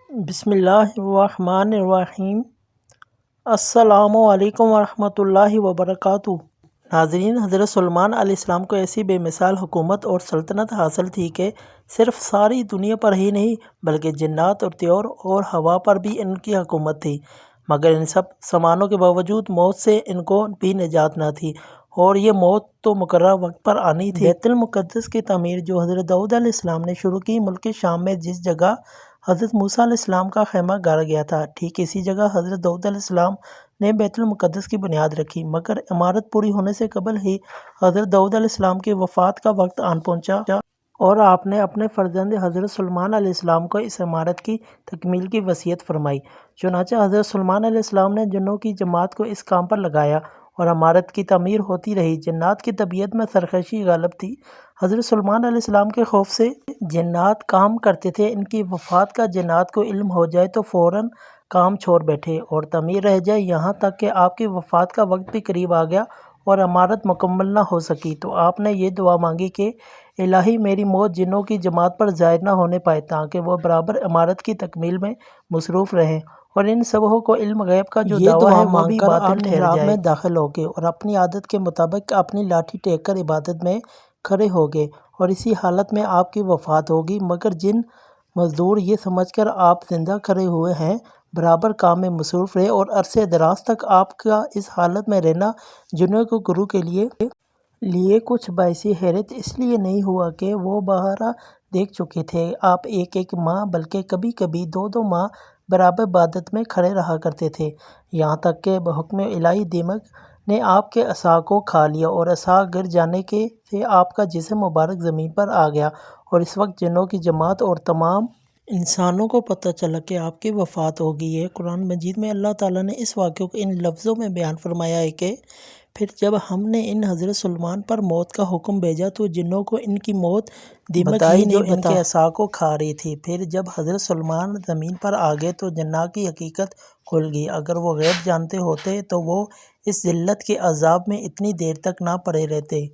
بسم اللہ الرحمن الرحیم۔ السلام علیکم ورحمۃ اللہ وبرکاتہ۔ ناظرین، حضرت سلیمان علیہ السلام کو ایسی بے مثال حکومت اور سلطنت حاصل تھی کہ صرف ساری دنیا پر ہی نہیں بلکہ جنات اور طیور اور ہوا پر بھی ان کی حکومت تھی، مگر ان سب سامانوں کے باوجود موت سے ان کو بھی نجات نہ تھی، اور یہ موت تو مقررہ وقت پر آنی تھی۔ بیت المقدس کی تعمیر جو حضرت داؤد علیہ السلام نے شروع کی، ملک شام میں جس جگہ حضرت موسیٰ علیہ السلام کا خیمہ گاڑا گیا تھا، ٹھیک اسی جگہ حضرت داؤد علیہ السلام نے بیت المقدس کی بنیاد رکھی، مگر عمارت پوری ہونے سے قبل ہی حضرت داؤد علیہ السلام کی وفات کا وقت آن پہنچا، اور آپ نے اپنے فرزند حضرت سلیمان علیہ السلام کو اس عمارت کی تکمیل کی وصیت فرمائی۔ چنانچہ حضرت سلیمان علیہ السلام نے جنوں کی جماعت کو اس کام پر لگایا اور عمارت کی تعمیر ہوتی رہی۔ جنات کی طبیعت میں سرکشی غالب تھی۔ حضرت سلیمان علیہ السلام کے خوف سے جنات کام کرتے تھے، ان کی وفات کا جنات کو علم ہو جائے تو فوراً کام چھوڑ بیٹھے اور تعمیر رہ جائے، یہاں تک کہ آپ کی وفات کا وقت بھی قریب آ گیا اور عمارت مکمل نہ ہو سکی تو آپ نے یہ دعا مانگی کہ الہی میری موت جنوں کی جماعت پر ظاہر نہ ہونے پائے، تاکہ وہ برابر عمارت کی تکمیل میں مصروف رہیں، اور ان سبوں کو علم غیب کا جو دعویٰ ہے وہ بھی باطل ٹھہر جائے۔ میں داخل ہو گئے اور اپنی عادت کے مطابق اپنی لاٹھی ٹیک کر عبادت میں کھڑے ہو گئے، اور اسی حالت میں آپ کی وفات ہوگی، مگر جن مزدور یہ سمجھ کر آپ زندہ کھڑے ہوئے ہیں برابر کام میں مصروف رہے، اور عرصہ دراز تک آپ کا اس حالت میں رہنا جنوں کے گروہ کے لیے کچھ باعث حیرت اس لیے نہیں ہوا کہ وہ بہرا دیکھ چکے تھے آپ ایک ماہ بلکہ کبھی کبھی دو ماہ برابر عبادت میں کھڑے رہا کرتے تھے، یہاں تک کہ بحکم الہی دماغ نے آپ کے عصا کو کھا لیا، اور عصا گر جانے سے آپ کا جسم مبارک زمین پر آ گیا، اور اس وقت جنوں کی جماعت اور تمام انسانوں کو پتہ چلا کہ آپ کی وفات ہو گئی ہے۔ قرآن مجید میں اللہ تعالیٰ نے اس واقعے کو ان لفظوں میں بیان فرمایا ہے کہ پھر جب ہم نے ان حضرت سلیمان پر موت کا حکم بھیجا تو جنوں کو ان کی موت دمک ہی جو ان کے عصا کو کھا رہی تھی۔ پھر جب حضرت سلیمان زمین پر آ گئے تو جنات کی حقیقت کھل گئی۔ اگر وہ غیب جانتے ہوتے تو وہ اس ذلت کے عذاب میں اتنی دیر تک نہ پڑے رہتے۔